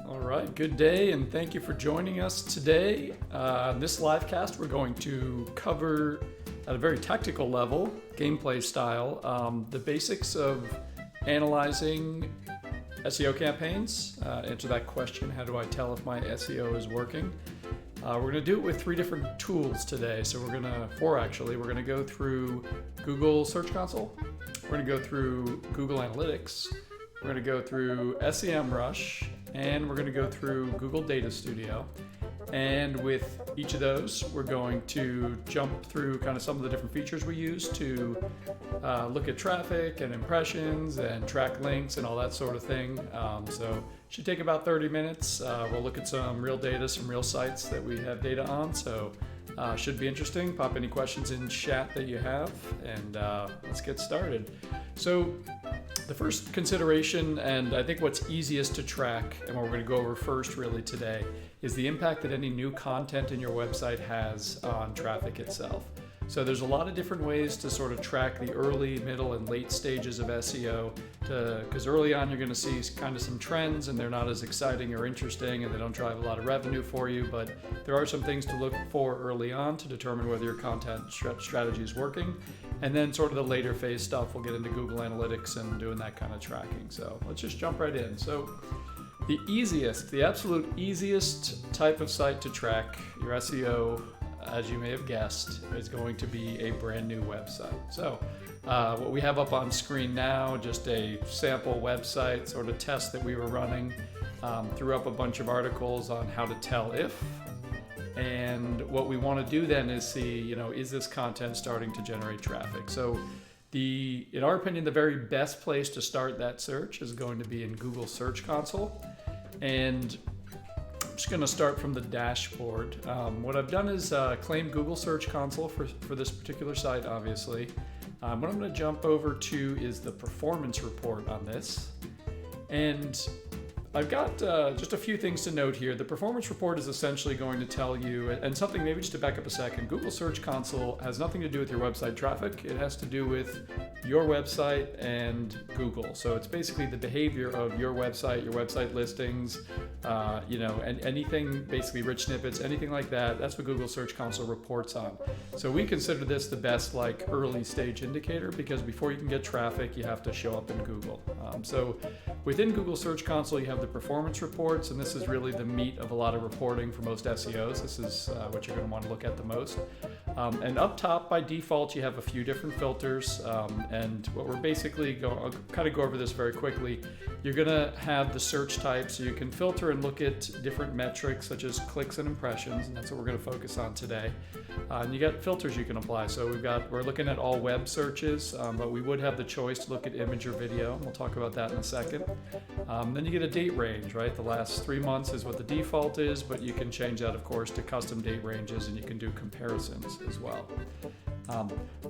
All right, good day, and thank you for joining us today. This live cast, we're going to cover at a very technical level, gameplay style, the basics of analyzing SEO campaigns. Answer that question, how do I tell if my SEO is working? We're going to do it with three different tools today. So we're going to go through Google Search Console, we're going to go through Google Analytics, we're going to go through SEM Rush, and we're going to go through Google Data Studio. And with each of those, we're going to jump through kind of some of the different features we use to look at traffic and impressions and track links and all that sort of thing. So it should take about 30 minutes. We'll look at some real data, some real sites that we have data on. So should be interesting. Pop any questions in chat that you have, and let's get started. So the first consideration, and I think what's easiest to track, and what we're going to go over first really today, is the impact that any new content in your website has on traffic itself. So there's a lot of different ways to sort of track the early, middle, and late stages of SEO, because early on you're going to see kind of some trends and they're not as exciting or interesting and they don't drive a lot of revenue for you, but there are some things to look for early on to determine whether your content strategy is working. And then sort of the later phase stuff, we'll get into Google Analytics and doing that kind of tracking. So let's just jump right in. So the absolute easiest type of site to track your SEO, as you may have guessed, is going to be a brand new website. So what we have up on screen now, just a sample website sort of test that we were running. Threw up a bunch of articles on how to tell if. And what we want to do then is see, is this content starting to generate traffic? So in our opinion, the very best place to start that search is going to be in Google Search Console. And I'm just going to start from the dashboard. What I've done is claim Google Search Console for this particular site, obviously. What I'm going to jump over to is the performance report on this. And I've got just a few things to note here. The performance report is essentially going to tell you, and something maybe just to back up a second, Google Search Console has nothing to do with your website traffic. It has to do with your website and Google. So it's basically the behavior of your website listings, and anything, basically rich snippets, anything like that. That's what Google Search Console reports on. So we consider this the best early stage indicator, because before you can get traffic, you have to show up in Google. So within Google Search Console, you have the performance reports, and this is really the meat of a lot of reporting for most SEOs. This is what you're going to want to look at the most. And up top, by default, you have a few different filters. And what we're basically I'll kind of go over this very quickly. You're going to have the search type, so you can filter and look at different metrics such as clicks and impressions, and that's what we're going to focus on today. And you got filters you can apply. So we're looking at all web searches, but we would have the choice to look at image or video. We'll talk about that in a second. Then you get a date range, right? The last 3 months is what the default is, but you can change that, of course, to custom date ranges, and you can do comparisons as well.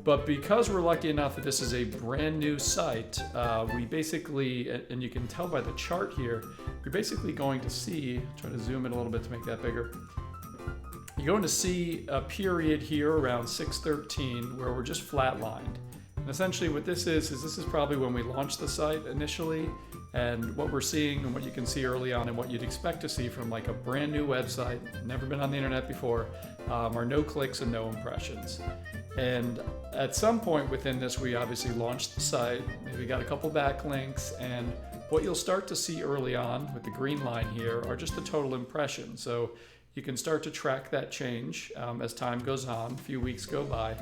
But because we're lucky enough that this is a brand new site, we basically, and you can tell by the chart here, you're basically going to see, try to zoom in a little bit to make that bigger. You're going to see a period here around 613 where we're just flatlined. And essentially what this is this is probably when we launched the site initially, and what we're seeing and what you can see early on and what you'd expect to see from a brand new website, never been on the internet before, are no clicks and no impressions. And at some point within this, we obviously launched the site, maybe got a couple backlinks, and what you'll start to see early on with the green line here are just the total impressions. So you can start to track that change as time goes on, a few weeks go by.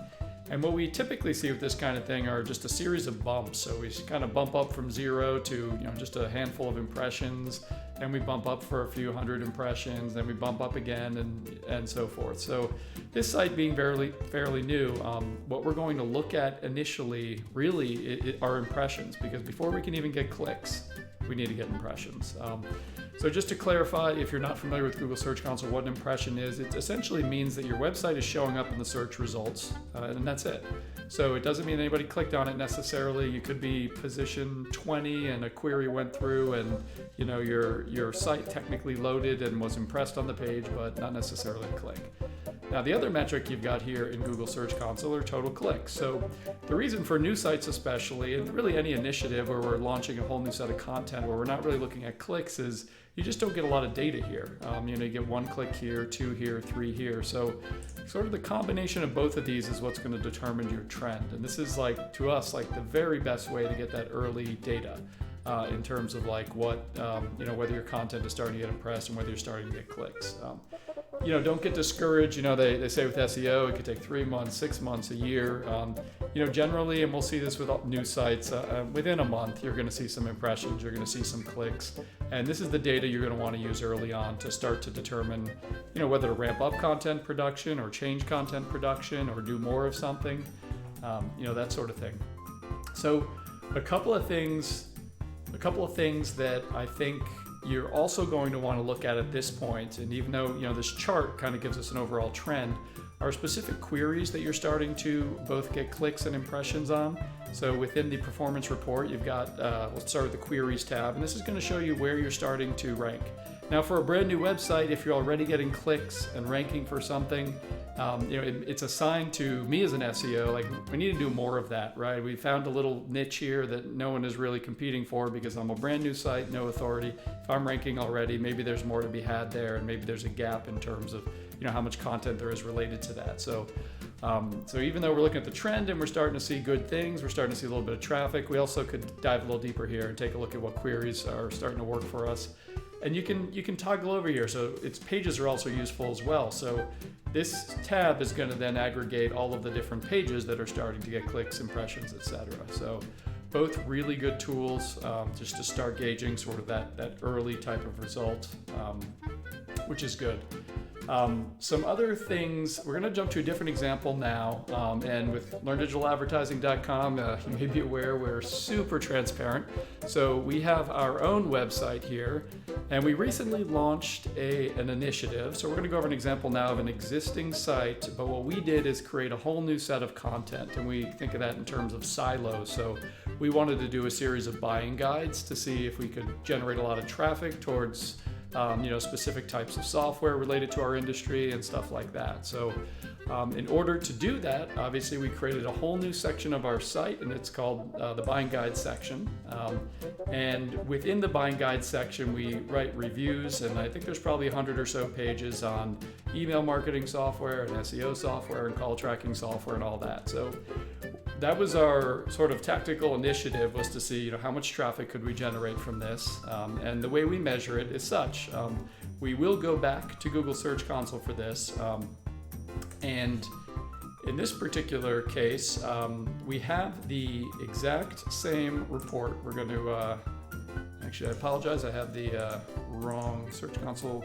And what we typically see with this kind of thing are just a series of bumps. So we kind of bump up from 0 to just a handful of impressions, and we bump up for a few hundred impressions, then we bump up again, and so forth. So this site being fairly new, what we're going to look at initially really are impressions, because before we can even get clicks, we need to get impressions. So just to clarify, if you're not familiar with Google Search Console, what an impression is, it essentially means that your website is showing up in the search results, and that's it. So it doesn't mean anybody clicked on it necessarily. You could be position 20 and a query went through, and your site technically loaded and was impressed on the page, but not necessarily a click. Now the other metric you've got here in Google Search Console are total clicks. So the reason for new sites especially, and really any initiative where we're launching a whole new set of content where we're not really looking at clicks, is you just don't get a lot of data here. You get 1 click here, 2 here, 3 here. So sort of the combination of both of these is what's going to determine your trend. And this is to us, the very best way to get that early data in terms of what, whether your content is starting to get impressed and whether you're starting to get clicks. Don't get discouraged. They say with SEO, it could take 3 months, 6 months, a year. Generally, and we'll see this with new sites, within a month, you're going to see some impressions, you're going to see some clicks. And this is the data you're going to want to use early on to start to determine, whether to ramp up content production or change content production or do more of something, that sort of thing. So a couple of things that I think you're also going to want to look at this point, and even though this chart kind of gives us an overall trend, are specific queries that you're starting to both get clicks and impressions on. So within the performance report, you've got, let's start with the queries tab, and this is going to show you where you're starting to rank. Now for a brand new website, if you're already getting clicks and ranking for something, it's a sign to me as an SEO, we need to do more of that, right? We found a little niche here that no one is really competing for because I'm a brand new site, no authority. If I'm ranking already, maybe there's more to be had there, and maybe there's a gap in terms of how much content there is related to that. So even though we're looking at the trend and we're starting to see good things, we're starting to see a little bit of traffic, we also could dive a little deeper here and take a look at what queries are starting to work for us. And you can toggle over here, so its pages are also useful as well. So this tab is going to then aggregate all of the different pages that are starting to get clicks, impressions, etc. So both really good tools just to start gauging sort of that early type of result, which is good. Some other things, we're going to jump to a different example now, and with learndigitaladvertising.com, you may be aware we're super transparent. So we have our own website here, and we recently launched an initiative. So we're going to go over an example now of an existing site, but what we did is create a whole new set of content, and we think of that in terms of silos. So we wanted to do a series of buying guides to see if we could generate a lot of traffic towards specific types of software related to our industry and stuff like that. So in order to do that, obviously we created a whole new section of our site, and it's called the buying guide section. And within the buying guide section, we write reviews, and I think there's probably 100 or so pages on email marketing software and SEO software and call tracking software and all that. So that was our sort of tactical initiative, was to see how much traffic could we generate from this, and the way we measure it is such. We will go back to Google Search Console for this, and in this particular case, we have the exact same report. We're going to actually, I apologize, I have the wrong Search Console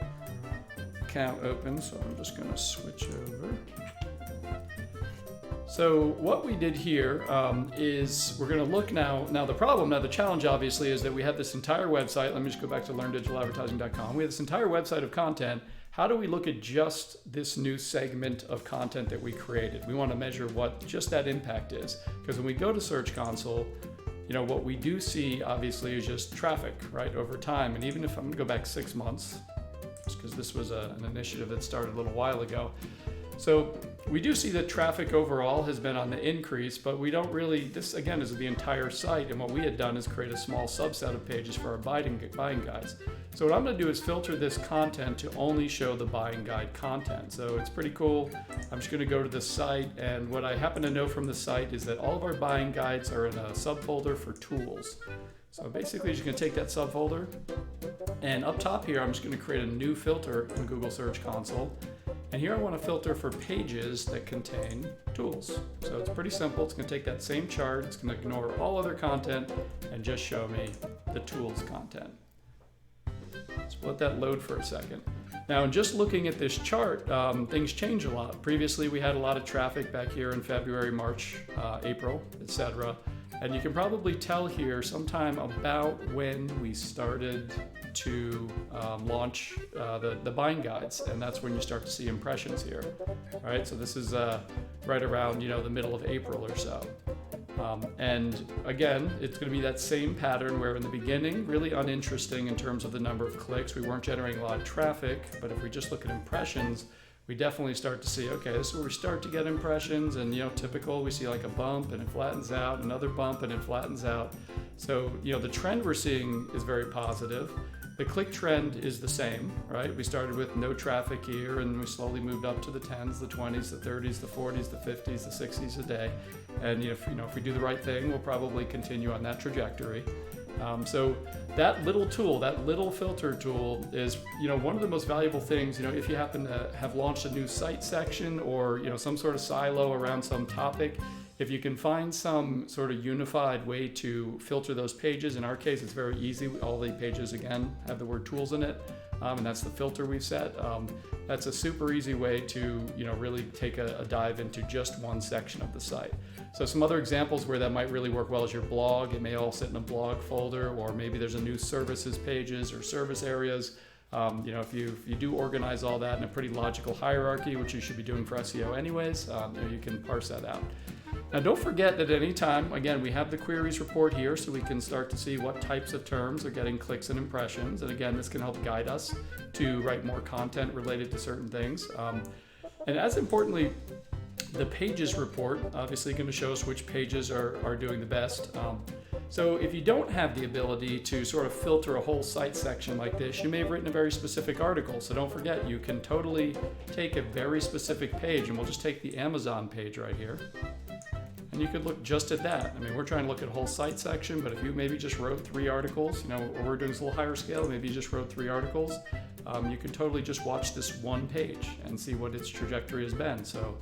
account open, so I'm just going to switch over. So what we did here is we're going to look now the challenge obviously is that we have this entire website. Let me just go back to learndigitaladvertising.com. We have this entire website of content. How do we look at just this new segment of content that we created? We want to measure what just that impact is, because when we go to Search Console, what we do see obviously is just traffic, right, over time. And even if I'm going to go back 6 months, just because this was an initiative that started a little while ago. So we do see that traffic overall has been on the increase, but we don't really, this again is the entire site, and what we had done is create a small subset of pages for our buying guides. So what I'm going to do is filter this content to only show the buying guide content. So it's pretty cool. I'm just going to go to the site, and what I happen to know from the site is that all of our buying guides are in a subfolder for tools. So basically, you're just going to take that subfolder, and up top here, I'm just going to create a new filter in Google Search Console. And here I want to filter for pages that contain tools. So it's pretty simple. It's going to take that same chart, it's going to ignore all other content, and just show me the tools content. Let's let that load for a second. Now, in just looking at this chart, things change a lot. Previously, we had a lot of traffic back here in February, March, April, etc. And you can probably tell here sometime about when we started to launch the buying guides, and that's when you start to see impressions here. All right, so this is right around the middle of April or so. And again, it's going to be that same pattern where in the beginning, really uninteresting in terms of the number of clicks. We weren't generating a lot of traffic, but if we just look at impressions, we definitely start to see, okay, this is where we start to get impressions, and typical, we see like a bump and it flattens out, another bump and it flattens out. So the trend we're seeing is very positive. The click trend is the same, right? We started with no traffic here, and we slowly moved up to the 10s, the 20s, the 30s, the 40s, the 50s, the 60s a day. And if we do the right thing, we'll probably continue on that trajectory. So that little tool, that little filter tool is, one of the most valuable things, if you happen to have launched a new site section or, some sort of silo around some topic, if you can find some sort of unified way to filter those pages. In our case, it's very easy. All the pages, again, have the word tools in it, and that's the filter we've set. That's a super easy way to, really take a dive into just one section of the site. So some other examples where that might really work well is your blog. It may all sit in a blog folder, or maybe there's a new services pages or service areas. If you do organize all that in a pretty logical hierarchy, which you should be doing for SEO anyways, you can parse that out. Now don't forget that at any time, again, we have the queries report here, so we can start to see what types of terms are getting clicks and impressions. And again, this can help guide us to write more content related to certain things. And as importantly, the pages report obviously going to show us which pages are doing the best. So if you don't have the ability to sort of filter a whole site section like this, you may have written a very specific article. So don't forget, you can totally take a very specific page, and we'll just take the Amazon page right here. And you could look just at that. I mean, we're trying to look at a whole site section, but if you maybe just wrote 3 articles, or we're doing this a little higher scale, maybe you just wrote 3 articles, you can totally just watch this one page and see what its trajectory has been. So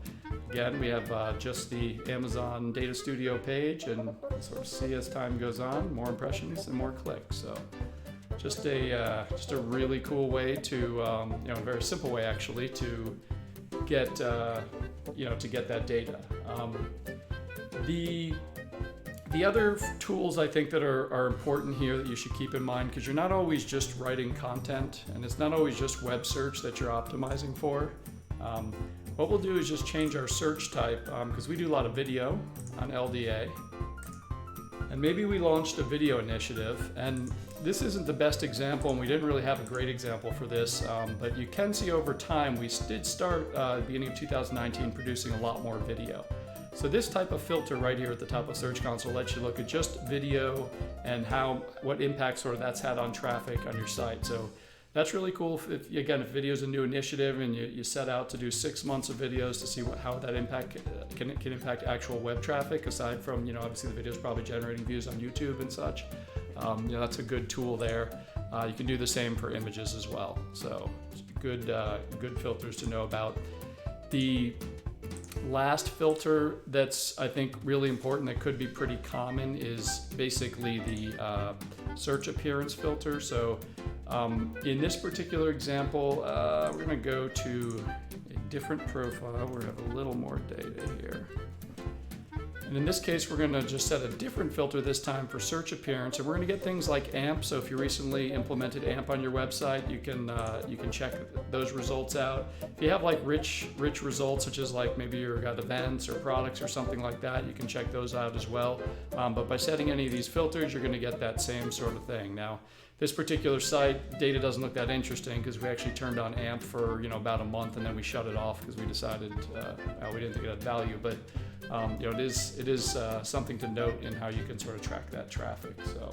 again, we have just the Amazon Data Studio page, and sort of see as time goes on, more impressions and more clicks. So just a really cool way to, a very simple way actually to get, to get that data. The other tools I think that are important here that you should keep in mind, because you're not always just writing content, and it's not always just web search that you're optimizing for. What we'll do is just change our search type, because we do a lot of video on LDA. And maybe we launched a video initiative, and this isn't the best example, and we didn't really have a great example for this, but you can see over time we did start at the beginning of 2019 producing a lot more video. So this type of filter right here at the top of Search Console lets you look at just video and what impact sort of that's had on traffic on your site. So that's really cool. If video is a new initiative and you set out to do 6 months of videos to see how that impact can impact actual web traffic, aside from obviously the video is probably generating views on YouTube and such. That's a good tool there. You can do the same for images as well. So good filters to know about. The last filter that's I think really important that could be pretty common is basically the search appearance filter. So in this particular example, we're going to go to a different profile where we have a little more data here. And in this case, we're going to just set a different filter this time for search appearance, and we're going to get things like AMP. So if you recently implemented AMP on your website, you can check those results out. If you have like rich results, such as like maybe you've got events or products or something like that, you can check those out as well. But by setting any of these filters, you're going to get that same sort of thing. Now, this particular site, data doesn't look that interesting because we actually turned on AMP for about a month, and then we shut it off because we decided we didn't think it had value. But it is something to note in how you can sort of track that traffic. So,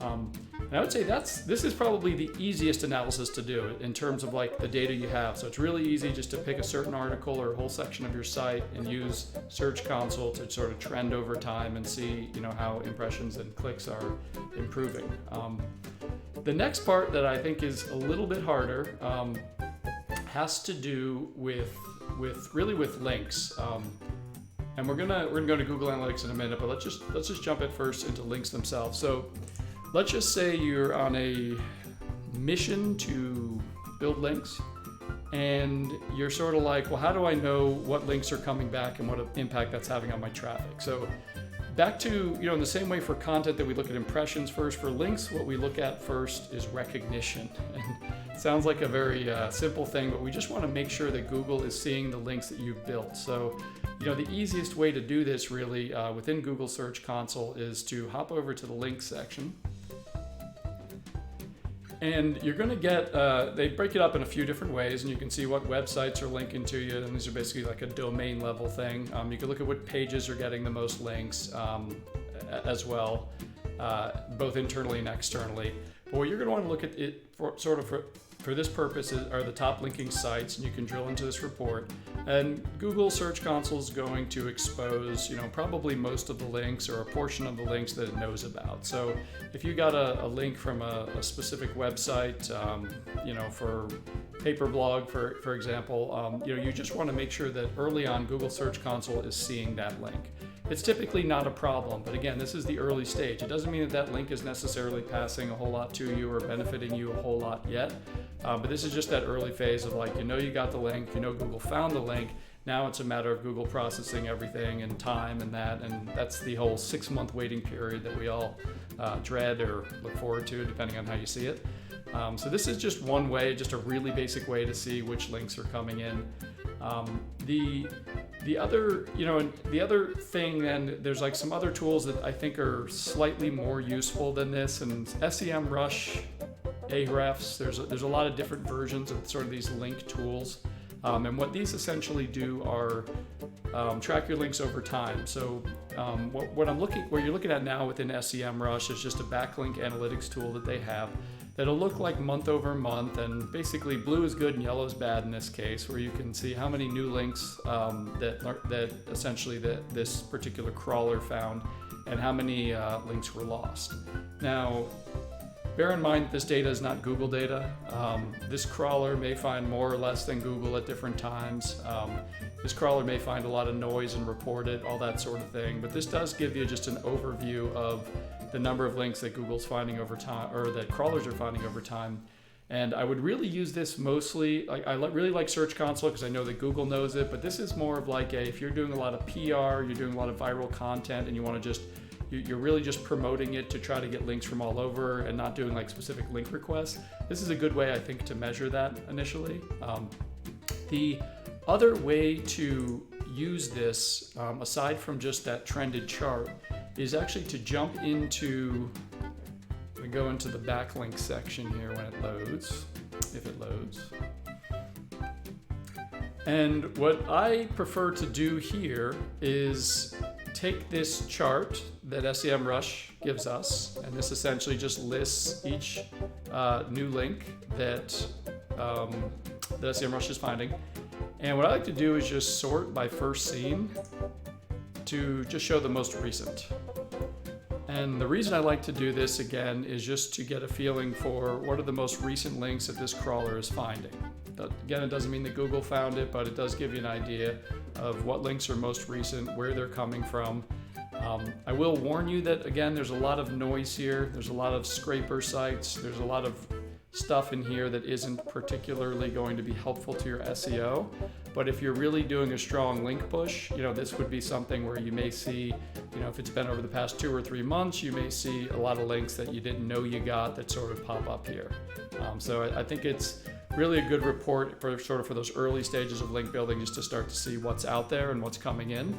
and I would say this is probably the easiest analysis to do in terms of like the data you have. So it's really easy just to pick a certain article or a whole section of your site and use Search Console to sort of trend over time and see how impressions and clicks are improving. The next part that I think is a little bit harder has to do with links. And we're gonna go to Google Analytics in a minute, but let's just jump at first into links themselves. So let's just say you're on a mission to build links, and you're sort of like, well, how do I know what links are coming back and what impact that's having on my traffic? So back to, in the same way for content that we look at impressions first, for links, what we look at first is recognition. And it sounds like a very simple thing, but we just want to make sure that Google is seeing the links that you've built. So, the easiest way to do this really within Google Search Console is to hop over to the links section. And you're going to get, they break it up in a few different ways, and you can see what websites are linking to you, and these are basically like a domain level thing. You can look at what pages are getting the most links as well, both internally and externally. But what you're going to want to look at it for this purpose are the top linking sites, and you can drill into this report. And Google Search Console is going to expose, probably most of the links or a portion of the links that it knows about. So if you got a link from a specific website, for paper blog, for example, you just want to make sure that early on Google Search Console is seeing that link. It's typically not a problem, but again, this is the early stage. It doesn't mean that link is necessarily passing a whole lot to you or benefiting you a whole lot yet, but this is just that early phase of you got the link, Google found the link. Now it's a matter of Google processing everything and time and that's the whole 6-month waiting period that we all dread or look forward to, depending on how you see it. So this is just one way, just a really basic way to see which links are coming in. The other thing, then there's some other tools that I think are slightly more useful than this, and SEM Rush, Ahrefs, there's a lot of different versions of sort of these link tools. And what these essentially do are track your links over time. So what you're looking at now within SEM Rush is just a backlink analytics tool that they have that'll look like month over month, and basically blue is good and yellow is bad in this case, where you can see how many new links that essentially this particular crawler found and how many links were lost. Now, bear in mind this data is not Google data. This crawler may find more or less than Google at different times. This crawler may find a lot of noise and report it, all that sort of thing, but this does give you just an overview of the number of links that Google's finding over time, or that crawlers are finding over time. And I would really use this mostly, I really like Search Console because I know that Google knows it, but this is more of if you're doing a lot of PR, you're doing a lot of viral content, and you want to you're really just promoting it to try to get links from all over and not doing specific link requests. This is a good way, I think, to measure that initially. The other way to use this, aside from just that trended chart, is actually to jump into, we go into the backlink section here when it loads, if it loads. And what I prefer to do here is take this chart that SEM Rush gives us, and this essentially just lists each new link that SEM Rush is finding. And what I like to do is just sort by first seen to just show the most recent. And the reason I like to do this again is just to get a feeling for what are the most recent links that this crawler is finding. Again, it doesn't mean that Google found it, but it does give you an idea of what links are most recent, where they're coming from. I will warn you that, again, there's a lot of noise here. There's a lot of scraper sites. There's a lot of stuff in here that isn't particularly going to be helpful to your SEO. But if you're really doing a strong link push, this would be something where you may see, if it's been over the past 2 or 3 months, you may see a lot of links that you didn't know you got that sort of pop up here. So I think it's really a good report for those early stages of link building, just to start to see what's out there and what's coming in.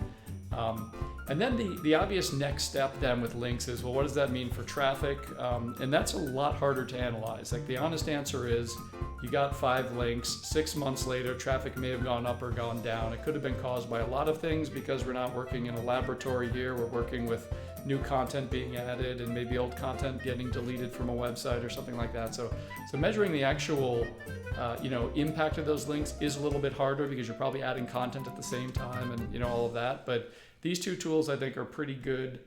And then the obvious next step then with links is, well, what does that mean for traffic? And that's a lot harder to analyze. The honest answer is, you got 5 links, 6 months later, traffic may have gone up or gone down. It could have been caused by a lot of things because we're not working in a laboratory here. We're working with new content being added and maybe old content getting deleted from a website or something like that. So measuring the actual impact of those links is a little bit harder because you're probably adding content at the same time and all of that. But these two tools I think are pretty good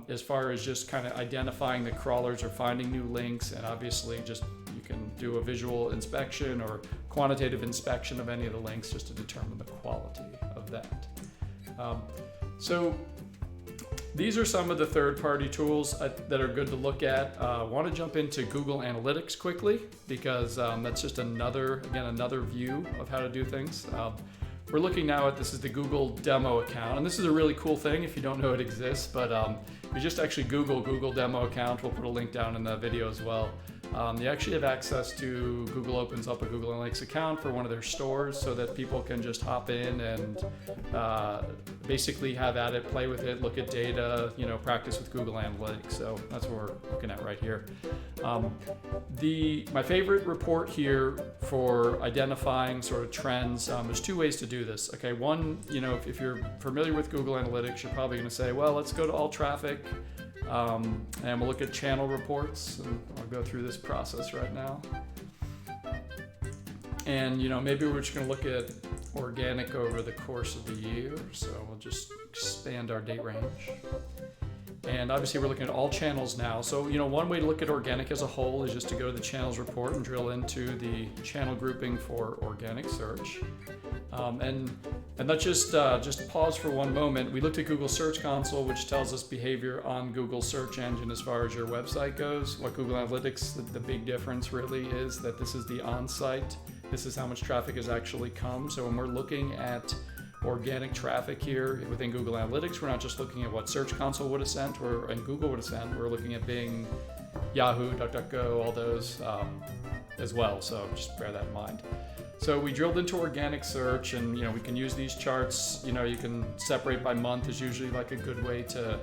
as far as just kind of identifying that crawlers are finding new links, and obviously just you can do a visual inspection or quantitative inspection of any of the links just to determine the quality of that. So these are some of the third-party tools that are good to look at. I want to jump into Google Analytics quickly because that's just another view of how to do things. We're looking now at, this is the Google demo account, and this is a really cool thing if you don't know it exists, but you just actually Google Demo account. We'll put a link down in the video as well. They actually have access to, Google opens up a Google Analytics account for one of their stores so that people can just hop in and basically have at it, play with it, look at data, practice with Google Analytics. So that's what we're looking at right here. My favorite report here for identifying sort of trends, there's two ways to do this. Okay, one, if you're familiar with Google Analytics, you're probably going to say, well, let's go to all traffic. And we'll look at channel reports, and I'll go through this process right now. And maybe we're just going to look at organic over the course of the year, so we'll just expand our date range. And obviously we're looking at all channels now. So one way to look at organic as a whole is just to go to the channels report and drill into the channel grouping for organic search. And let's just pause for one moment. We looked at Google Search Console, which tells us behavior on Google search engine as far as your website goes. What Google Analytics, the big difference really is that this is the on-site. This is how much traffic has actually come. So when we're looking at organic traffic here within Google Analytics, we're not just looking at what Search Console would have sent and Google would have sent. We're looking at Bing, Yahoo, DuckDuckGo, all those as well. So just bear that in mind. So we drilled into organic search, and we can use these charts. You can separate by month is usually like a good way to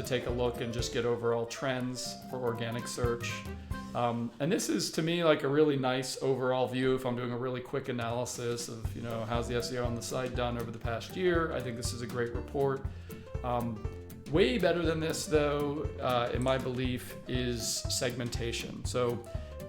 take a look and just get overall trends for organic search. And this is to me like a really nice overall view if I'm doing a really quick analysis of how's the SEO on the site done over the past year. I think this is a great report. Way better than this though, in my belief, is segmentation. So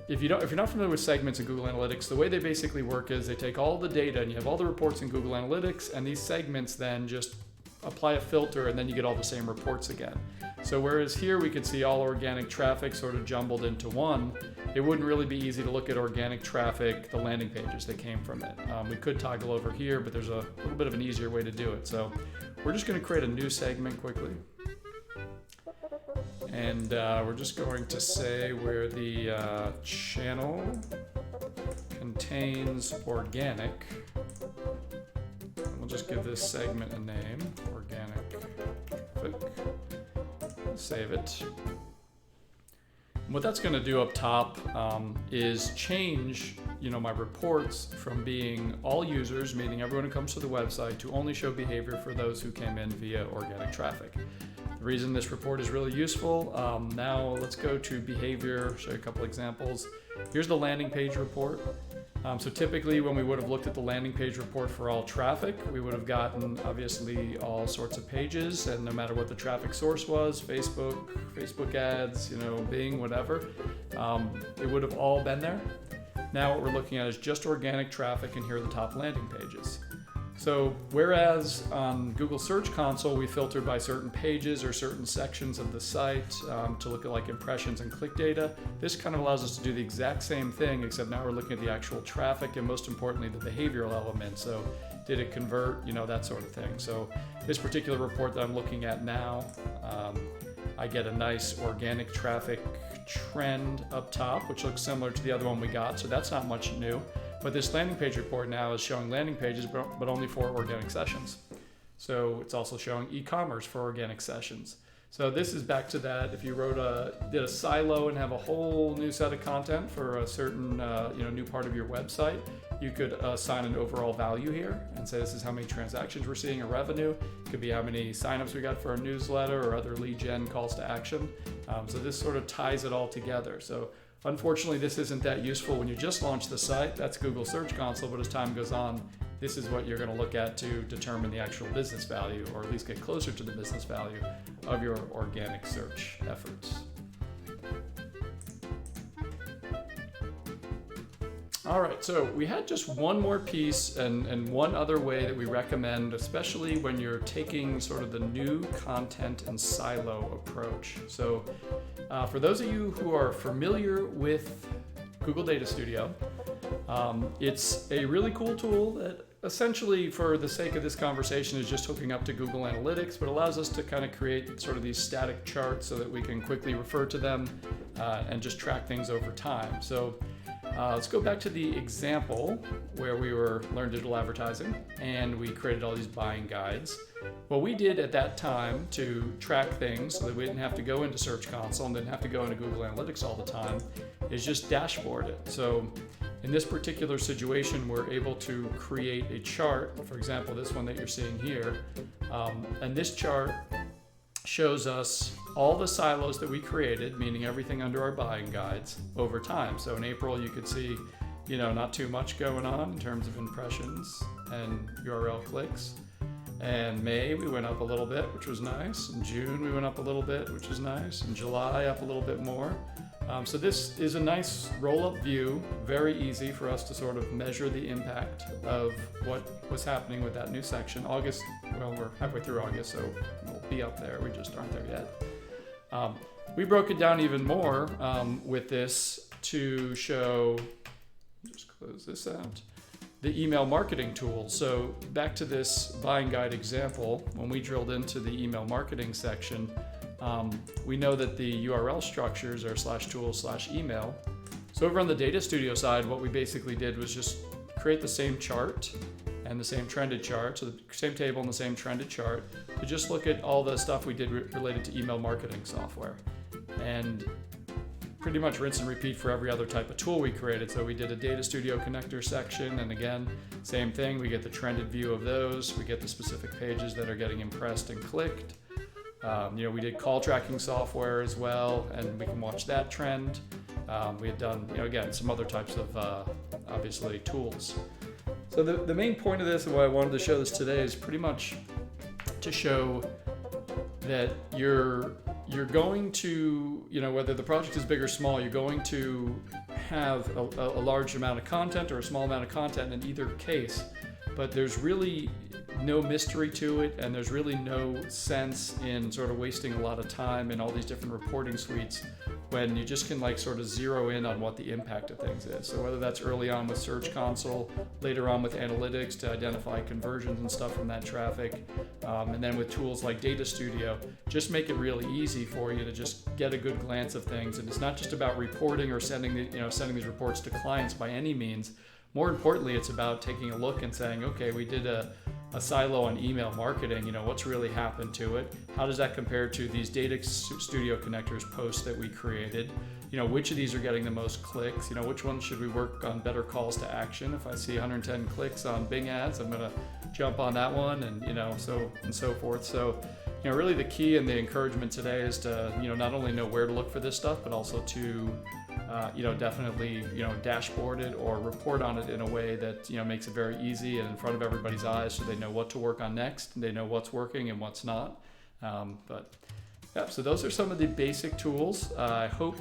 if you're not familiar with segments in Google Analytics, the way they basically work is they take all the data and you have all the reports in Google Analytics, and these segments then just apply a filter, and then you get all the same reports again. So whereas here we could see all organic traffic sort of jumbled into one, it wouldn't really be easy to look at organic traffic, the landing pages that came from it. We could toggle over here, but there's a little bit of an easier way to do it. So we're just going to create a new segment quickly. And we're just going to say where the channel contains organic. We'll just give this segment a name, organic traffic. Save it. And what that's going to do up top is change, my reports from being all users, meaning everyone who comes to the website, to only show behavior for those who came in via organic traffic. The reason this report is really useful, now let's go to behavior, show you a couple examples. Here's the landing page report. So typically when we would have looked at the landing page report for all traffic, we would have gotten obviously all sorts of pages, and no matter what the traffic source was, Facebook ads, Bing, whatever, it would have all been there. Now what we're looking at is just organic traffic, and here are the top landing pages. So whereas on Google Search Console we filtered by certain pages or certain sections of the site to look at like impressions and click data, this kind of allows us to do the exact same thing, except now we're looking at the actual traffic and most importantly the behavioral element. So did it convert, that sort of thing. So this particular report that I'm looking at now, I get a nice organic traffic trend up top, which looks similar to the other one we got, so that's not much new. But this landing page report now is showing landing pages, but only for organic sessions. So it's also showing e-commerce for organic sessions. So this is back to that. If you did a silo and have a whole new set of content for a certain new part of your website, you could assign an overall value here and say this is how many transactions we're seeing or revenue. It could be how many signups we got for our newsletter or other lead gen calls to action. So this sort of ties it all together. So unfortunately, this isn't that useful when you just launch the site. That's Google Search Console, but as time goes on, this is what you're going to look at to determine the actual business value, or at least get closer to the business value of your organic search efforts. All right, so we had just one more piece and one other way that we recommend, especially when you're taking sort of the new content and silo approach. So for those of you who are familiar with Google Data Studio, it's a really cool tool that essentially, for the sake of this conversation, is just hooking up to Google Analytics, but allows us to kind of create sort of these static charts so that we can quickly refer to them and just track things over time. So let's go back to the example where we learned digital advertising and we created all these buying guides. What we did at that time to track things so that we didn't have to go into Search Console and didn't have to go into Google Analytics all the time is just dashboard it. So in this particular situation, we're able to create a chart, for example, this one that you're seeing here. And this chart shows us all the silos that we created, meaning everything under our buying guides over time. So in April, you could see, not too much going on in terms of impressions and URL clicks. And May, we went up a little bit, which was nice. In June, we went up a little bit, which is nice. In July, up a little bit more. So this is a nice roll-up view, very easy for us to sort of measure the impact of what was happening with that new section. August, well, we're halfway through August, so we'll be up there. We just aren't there yet. We broke it down even more with this to show, just close this out, the email marketing tool. So back to this buying guide example, when we drilled into the email marketing section, we know that the URL structures are /tools/email. So over on the Data Studio side, what we basically did was just create the same chart and the same trended chart, so the same table and the same trended chart, to just look at all the stuff we did related to email marketing software. And pretty much rinse and repeat for every other type of tool we created. So we did a Data Studio connector section, and again, same thing, we get the trended view of those, we get the specific pages that are getting impressed and clicked. We did call tracking software as well, and we can watch that trend. We had done, again, some other types of, obviously, tools. So the main point of this and why I wanted to show this today is pretty much to show that you're going to, whether the project is big or small, you're going to have a large amount of content or a small amount of content in either case, but there's really no mystery to it, and there's really no sense in sort of wasting a lot of time in all these different reporting suites when you just can sort of zero in on what the impact of things is. So whether that's early on with Search Console, later on with analytics to identify conversions and stuff from that traffic, and then with tools like Data Studio, just make it really easy for you to just get a good glance of things. And it's not just about reporting or sending these reports to clients by any means. More importantly, it's about taking a look and saying, okay, we did a silo on email marketing, what's really happened to it? How does that compare to these Data Studio connectors posts that we created? Which of these are getting the most clicks? Which ones should we work on better calls to action? If I see 110 clicks on Bing ads, I'm gonna jump on that one, and so and so forth. So really the key and the encouragement today is to not only know where to look for this stuff, but also to definitely, dashboard it or report on it in a way that, makes it very easy and in front of everybody's eyes, so they know what to work on next, and they know what's working and what's not. So those are some of the basic tools. I hope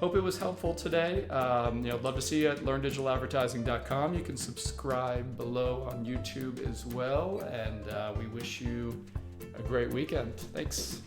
it was helpful today. I'd love to see you at learndigitaladvertising.com. You can subscribe below on YouTube as well, and we wish you a great weekend. Thanks.